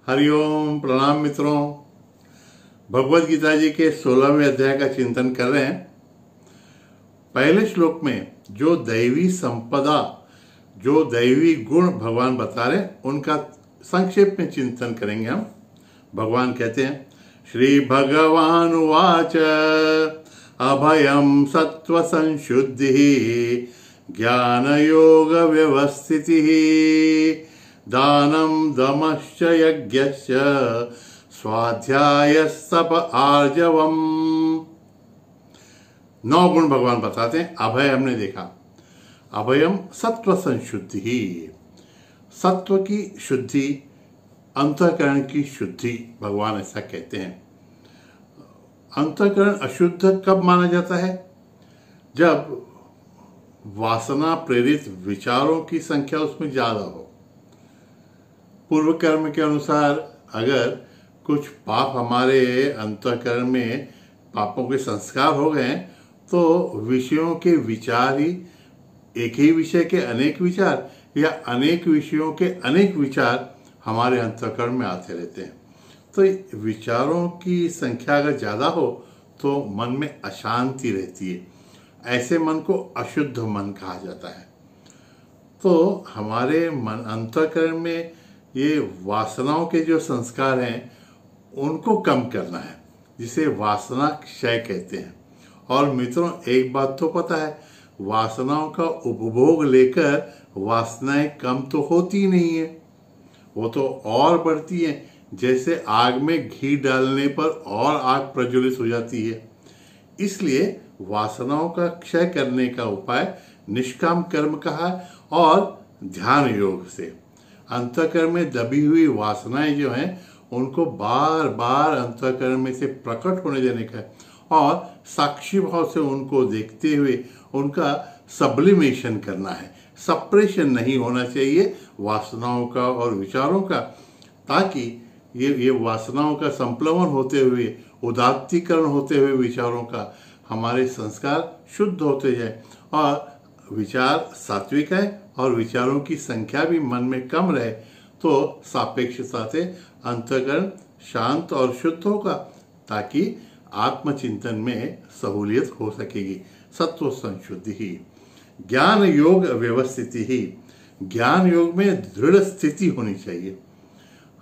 हरिओम। प्रणाम मित्रों। भगवत गीता जी के 16वें अध्याय का चिंतन कर रहे हैं। पहले श्लोक में जो दैवी संपदा, जो दैवी गुण भगवान बता रहे उनका संक्षेप में चिंतन करेंगे हम। भगवान कहते हैं, श्री भगवान उवाच अभयम सत्व संशुद्धि ज्ञान योग व्यवस्थिति दानम दमश्च यज्ञश्च स्वाध्यायस्तप आर्जवम। 9 गुण भगवान बताते हैं। अभय हमने देखा, अभयम सत्व संशुद्धि ही, सत्व की शुद्धि, अंतःकरण की शुद्धि, भगवान ऐसा कहते हैं। अंतःकरण अशुद्ध कब माना जाता है? जब वासना प्रेरित विचारों की संख्या उसमें ज्यादा हो। पूर्व कर्म के अनुसार अगर कुछ पाप हमारे अंतःकरण में, पापों के संस्कार हो गए तो विषयों के विचार ही, एक ही विषय के अनेक विचार या अनेक विषयों के अनेक विचार हमारे अंतःकरण में आते रहते हैं। तो विचारों की संख्या अगर ज़्यादा हो तो मन में अशांति रहती है। ऐसे मन को अशुद्ध मन कहा जाता है। तो हमारे मन अंतःकरण में ये वासनाओं के जो संस्कार हैं उनको कम करना है, जिसे वासना क्षय कहते हैं। और मित्रों, एक बात तो पता है, वासनाओं का उपभोग लेकर वासनाएं कम तो होती नहीं है, वो तो और बढ़ती हैं। जैसे आग में घी डालने पर और आग प्रज्वलित हो जाती है। इसलिए वासनाओं का क्षय करने का उपाय निष्काम कर्म कहा और ध्यान योग से। अंतःकरण में दबी हुई वासनाएं जो हैं उनको बार बार अंतःकरण में से प्रकट होने देने का और साक्षी भाव से उनको देखते हुए उनका सब्लिमेशन करना है। सप्रेशन नहीं होना चाहिए वासनाओं का और विचारों का, ताकि ये वासनाओं का संप्लवन होते हुए, उदात्तीकरण होते हुए विचारों का हमारे संस्कार शुद्ध होते जाए और विचार सात्विक है और विचारों की संख्या भी मन में कम रहे, तो सापेक्षता से अंतःकरण शांत और शुद्ध होगा, ताकि आत्मचिंतन में सहूलियत हो सकेगी। सत्व संशुद्धि ही ज्ञान योग व्यवस्थिति ही, ज्ञान योग में दृढ़ स्थिति होनी चाहिए।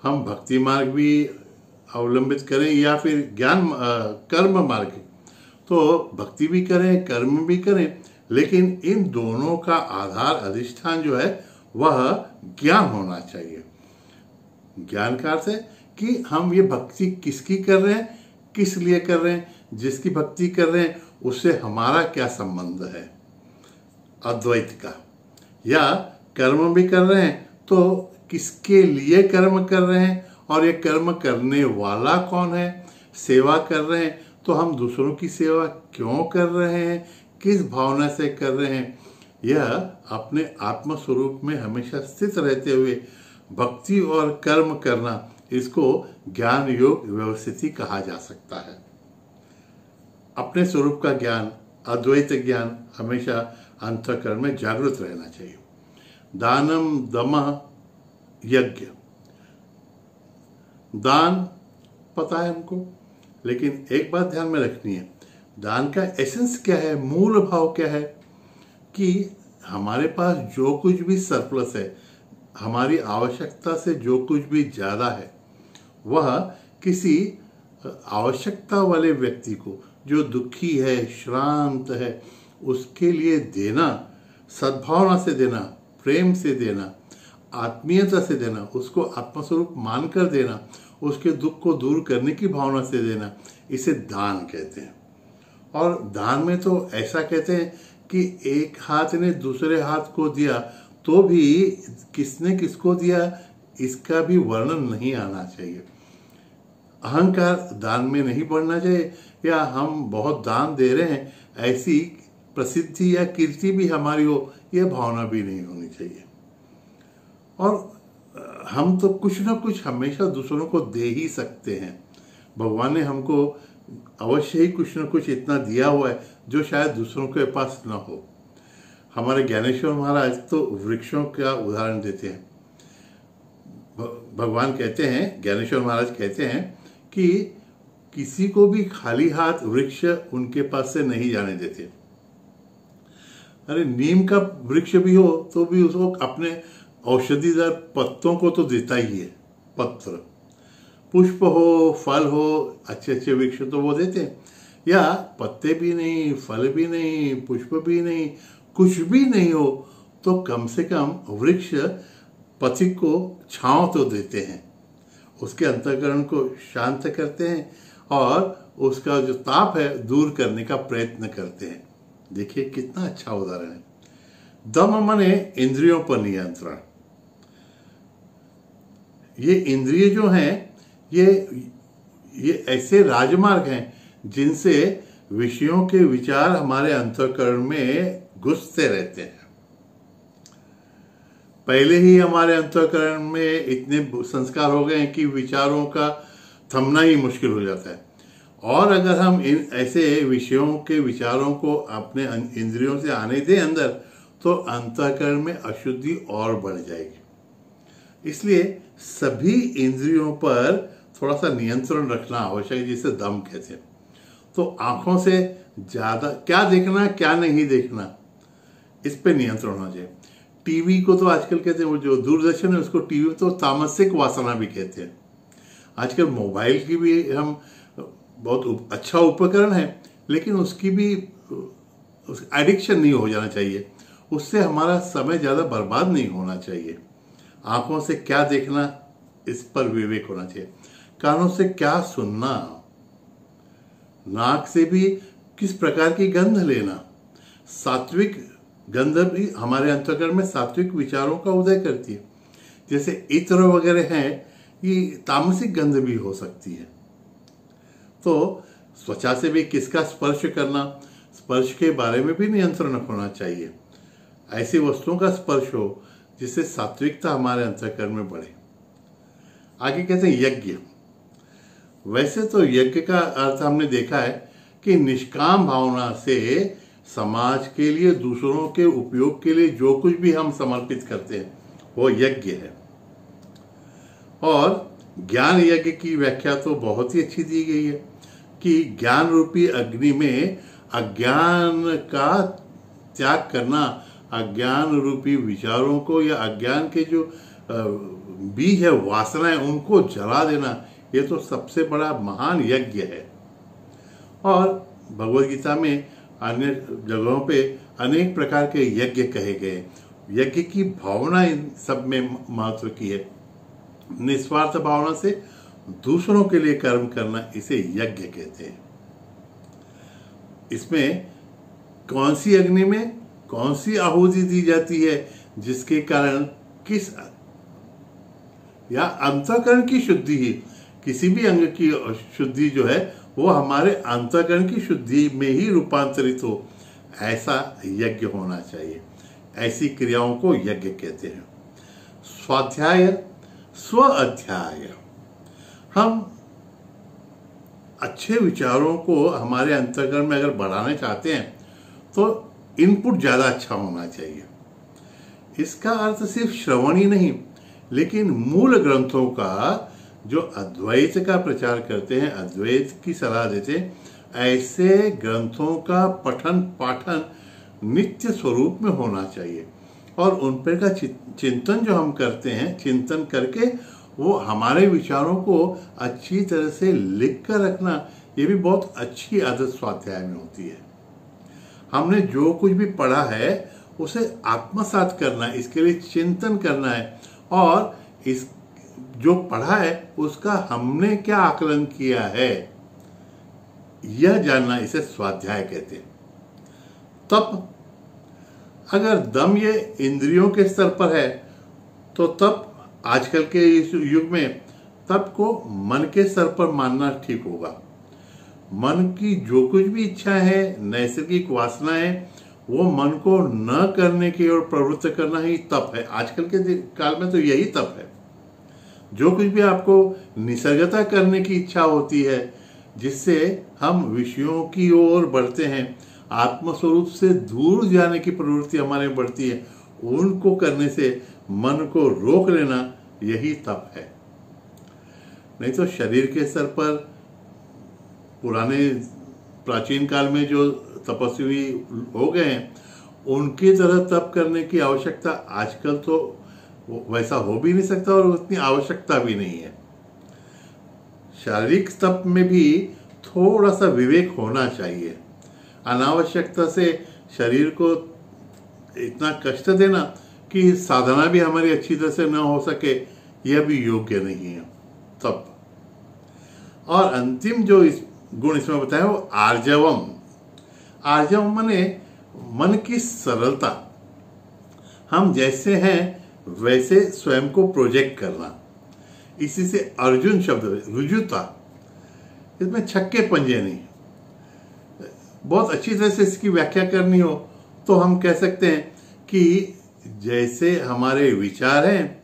हम भक्ति मार्ग भी अवलंबित करें या फिर ज्ञान कर्म मार्ग, तो भक्ति भी करें कर्म भी करें, लेकिन इन दोनों का आधार अधिष्ठान जो है वह ज्ञान होना चाहिए। ज्ञान का अर्थ है कि हम ये भक्ति किसकी कर रहे हैं, किस लिए कर रहे हैं, जिसकी भक्ति कर रहे हैं उससे हमारा क्या संबंध है अद्वैत का। या कर्म भी कर रहे हैं तो किसके लिए कर्म कर रहे हैं और ये कर्म करने वाला कौन है। सेवा कर रहे हैं तो हम दूसरों की सेवा क्यों कर रहे हैं, किस भावना से कर रहे हैं। यह अपने आत्म स्वरूप में हमेशा स्थित रहते हुए भक्ति और कर्म करना, इसको ज्ञान योग व्यवस्थिति कहा जा सकता है। अपने स्वरूप का ज्ञान, अद्वैत ज्ञान हमेशा अंतःकरण में जागृत रहना चाहिए। दानम दमः यज्ञ, दान पता है हमको, लेकिन एक बात ध्यान में रखनी है, दान का एसेंस क्या है, मूल भाव क्या है कि हमारे पास जो कुछ भी सरप्लस है, हमारी आवश्यकता से जो कुछ भी ज़्यादा है, वह किसी आवश्यकता वाले व्यक्ति को, जो दुखी है, श्रांत है, उसके लिए देना, सद्भावना से देना, प्रेम से देना, आत्मीयता से देना, उसको आत्मस्वरूप मानकर देना, उसके दुख को दूर करने की भावना से देना, इसे दान कहते हैं। और दान में तो ऐसा कहते हैं कि एक हाथ ने दूसरे हाथ को दिया तो भी किसने किसको दिया इसका भी वर्णन नहीं आना चाहिए। अहंकार दान में नहीं बढ़ना चाहिए, या हम बहुत दान दे रहे हैं ऐसी प्रसिद्धि या कीर्ति भी हमारी हो, यह भावना भी नहीं होनी चाहिए। और हम तो कुछ ना कुछ हमेशा दूसरों को दे ही सकते हैं। भगवान ने हमको अवश्य ही कुछ न कुछ इतना दिया हुआ है जो शायद दूसरों के पास न हो। हमारे ज्ञानेश्वर महाराज तो वृक्षों का उदाहरण देते हैं। भगवान कहते हैं, ज्ञानेश्वर महाराज कहते हैं कि किसी को भी खाली हाथ वृक्ष उनके पास से नहीं जाने देते। अरे नीम का वृक्ष भी हो तो भी उसको अपने औषधिदार पत्तों को तो देता ही है, पत्र। पुष्प हो, फल हो, अच्छे अच्छे वृक्ष तो वो देते हैं, या पत्ते भी नहीं, फल भी नहीं, पुष्प भी नहीं, कुछ भी नहीं हो तो कम से कम वृक्ष पथिक को छांव तो देते हैं, उसके अंतःकरण को शांत करते हैं और उसका जो ताप है दूर करने का प्रयत्न करते हैं। देखिए कितना अच्छा उदाहरण है। दम माने इंद्रियों पर नियंत्रण। ये इंद्रिय जो हैं ये ऐसे राजमार्ग हैं जिनसे विषयों के विचार हमारे अंतःकरण में घुसते रहते हैं। पहले ही हमारे अंतःकरण में इतने संस्कार हो गए हैं कि विचारों का थमना ही मुश्किल हो जाता है, और अगर हम इन ऐसे विषयों के विचारों को अपने इंद्रियों से आने दें अंदर तो अंतःकरण में अशुद्धि और बढ़ जाएगी। इसलिए सभी इंद्रियों पर थोड़ा सा नियंत्रण रखना आवश्यक है, जिसे दम कहते हैं। तो आंखों से ज्यादा क्या देखना क्या नहीं देखना, इस पे नियंत्रण होना चाहिए। टीवी को तो आजकल कहते हैं, वो जो दूरदर्शन है उसको टीवी तो तामसिक वासना भी कहते हैं। आजकल मोबाइल की भी हम बहुत अच्छा उपकरण है, लेकिन उसकी भी एडिक्शन नहीं हो जाना चाहिए, उससे हमारा समय ज़्यादा बर्बाद नहीं होना चाहिए। आंखों से क्या देखना, इस पर विवेक होना चाहिए। कानों से क्या सुनना, नाक से भी किस प्रकार की गंध लेना। सात्विक गंध भी हमारे अंतःकरण में सात्विक विचारों का उदय करती है। जैसे इत्र वगैरह हैं, ये तामसिक गंध भी हो सकती है। तो त्वचा से भी किसका स्पर्श करना, स्पर्श के बारे में भी नियंत्रण होना चाहिए। ऐसी वस्तुओं का स्पर्श हो जिससे सात्विकता हमारे अंतःकरण में बढ़े। आगे कहते हैं यज्ञ। वैसे तो यज्ञ का अर्थ हमने देखा है कि निष्काम भावना से समाज के लिए, दूसरों के उपयोग के लिए जो कुछ भी हम समर्पित करते हैं वो यज्ञ है। और ज्ञान यज्ञ की व्याख्या तो बहुत ही अच्छी दी गई है कि ज्ञान रूपी अग्नि में अज्ञान का त्याग करना, अज्ञान रूपी विचारों को या अज्ञान के जो बीज है, वासनाएं, उनको जला देना, ये तो सबसे बड़ा महान यज्ञ है। और भगवद गीता में अन्य जगहों पे अनेक प्रकार के यज्ञ कहे गए। यज्ञ की भावना इन सब में महत्व की है। निस्वार्थ भावना से दूसरों के लिए कर्म करना, इसे यज्ञ कहते हैं। इसमें कौन सी अग्नि में कौन सी आहुति दी जाती है, जिसके कारण किस या अंतःकरण की शुद्धि ही, किसी भी अंग की शुद्धि जो है वो हमारे अंतःकरण की शुद्धि में ही रूपांतरित हो, ऐसा यज्ञ होना चाहिए। ऐसी क्रियाओं को यज्ञ कहते हैं। स्वाध्याय, स्व अध्याय। हम अच्छे विचारों को हमारे अंतःकरण में अगर बढ़ाना चाहते हैं तो इनपुट ज्यादा अच्छा होना चाहिए। इसका अर्थ सिर्फ श्रवण ही नहीं, लेकिन मूल ग्रंथों का जो अद्वैत का प्रचार करते हैं, अद्वैत की सलाह देते हैं, ऐसे ग्रंथों का पठन पाठन नित्य स्वरूप में होना चाहिए। और उन पर का चिंतन जो हम करते हैं, चिंतन करके वो हमारे विचारों को अच्छी तरह से लिख कर रखना, ये भी बहुत अच्छी आदत स्वाध्याय में होती है। हमने जो कुछ भी पढ़ा है उसे आत्मसात करना है, इसके लिए चिंतन करना है, और इस जो पढ़ा है उसका हमने क्या आकलन किया है यह जानना, इसे स्वाध्याय कहते हैं। तप, अगर दम ये इंद्रियों के स्तर पर है तो तप आजकल के इस युग में तप को मन के स्तर पर मानना ठीक होगा। मन की जो कुछ भी इच्छा है, नैसर्गिक वासनाएं, वो मन को न करने की ओर प्रवृत्त करना ही तप है। आजकल के काल में तो यही तप है। जो कुछ भी आपको निसर्गता करने की इच्छा होती है, जिससे हम विषयों की ओर बढ़ते हैं, आत्मस्वरूप से दूर जाने की प्रवृत्ति हमारे बढ़ती है, उनको करने से मन को रोक लेना यही तप है। नहीं तो शरीर के स्तर पर पुराने प्राचीन काल में जो तपस्वी हो गए हैं उनकी तरह तप करने की आवश्यकता आजकल तो वैसा हो भी नहीं सकता और उतनी आवश्यकता भी नहीं है। शारीरिक तप में भी थोड़ा सा विवेक होना चाहिए। अनावश्यकता से शरीर को इतना कष्ट देना कि साधना भी हमारी अच्छी तरह से न हो सके, यह भी योग्य नहीं है तप। और अंतिम जो इस गुण इसमें बताया वो आर्जवम। आर्जवम माने मन की सरलता, हम जैसे हैं वैसे स्वयं को प्रोजेक्ट करना। इसी से अर्जुन शब्द रुजुता, इसमें छक्के पंजे नहीं। बहुत अच्छी तरह से इसकी व्याख्या करनी हो तो हम कह सकते हैं कि जैसे हमारे विचार हैं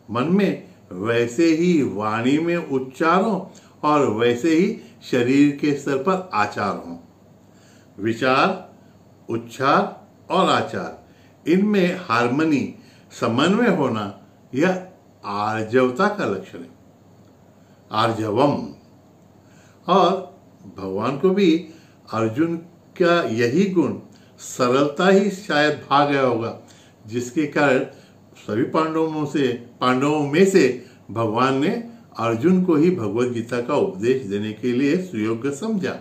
मन में, वैसे ही वाणी में उच्चार हो और वैसे ही शरीर के स्तर पर आचार हो। विचार, उच्चार और आचार, इनमें हार्मनी, समन्वय होना, यह आर्जवता का लक्षण है, आर्जवम। और भगवान को भी अर्जुन का यही गुण, सरलता ही शायद भा गया होगा, जिसके कारण सभी पांडवों में से भगवान ने अर्जुन को ही भगवत गीता का उपदेश देने के लिए सुयोग्य समझा।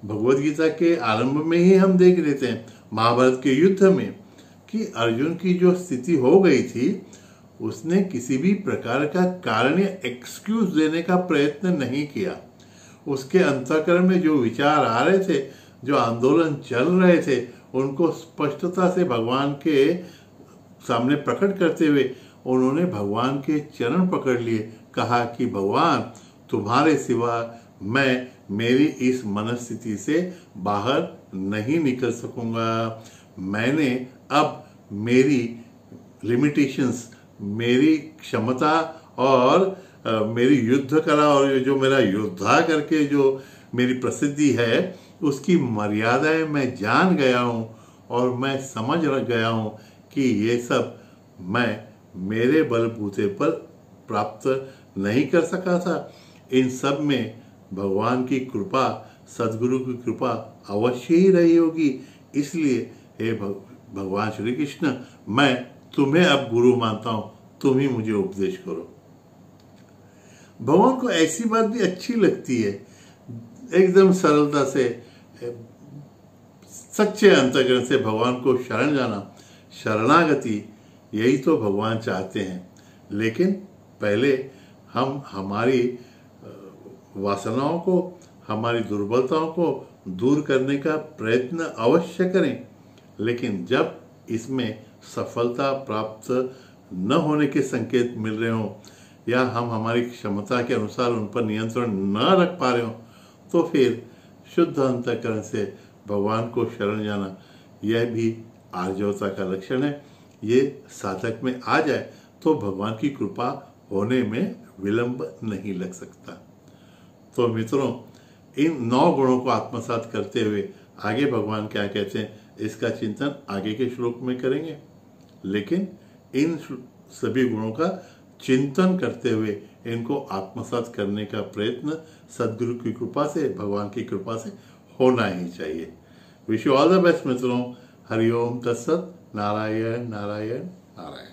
भगवत गीता के आरंभ में ही हम देख लेते हैं महाभारत के युद्ध में कि अर्जुन की जो स्थिति हो गई थी, उसने किसी भी प्रकार का कारण या एक्सक्यूज देने का प्रयत्न नहीं किया। उसके अंतःकरण में जो विचार आ रहे थे, जो आंदोलन चल रहे थे, उनको स्पष्टता से भगवान के सामने प्रकट करते हुए उन्होंने भगवान के चरण पकड़ लिए, कहा कि भगवान तुम्हारे सिवा मैं मेरी इस मनस्थिति से बाहर नहीं निकल सकूंगा। मैंने अब मेरी लिमिटेशंस, मेरी क्षमता और मेरी युद्ध कला और जो मेरा योद्धा करके जो मेरी प्रसिद्धि है, उसकी मर्यादाएं मैं जान गया हूँ और मैं समझ गया हूँ कि ये सब मैं मेरे बलबूते पर प्राप्त नहीं कर सका था। इन सब में भगवान की कृपा, सदगुरु की कृपा अवश्य ही रही होगी। इसलिए हे भगवान श्री कृष्ण, मैं तुम्हें अब गुरु मानता हूं, तुम ही मुझे उपदेश करो। भगवान को ऐसी बात भी अच्छी लगती है, एकदम सरलता से, सच्चे अंतःकरण से भगवान को शरण जाना, शरणागति, यही तो भगवान चाहते हैं। लेकिन पहले हम हमारी वासनाओं को, हमारी दुर्बलताओं को दूर करने का प्रयत्न अवश्य करें। लेकिन जब इसमें सफलता प्राप्त न होने के संकेत मिल रहे हों या हम हमारी क्षमता के अनुसार उन पर नियंत्रण न रख पा रहे हों, तो फिर शुद्ध अंतःकरण से भगवान को शरण जाना, यह भी आर्जवता का लक्षण है। ये साधक में आ जाए तो भगवान की कृपा होने में विलंब नहीं लग सकता। तो मित्रों, इन 9 गुणों को आत्मसात करते हुए आगे भगवान क्या कहते हैं, इसका चिंतन आगे के श्लोक में करेंगे। लेकिन इन सभी गुणों का चिंतन करते हुए इनको आत्मसात करने का प्रयत्न सदगुरु की कृपा से, भगवान की कृपा से होना ही चाहिए। Wish you all the best मित्रों। हरिओम तत्सत। नारायण नारायण नारायण।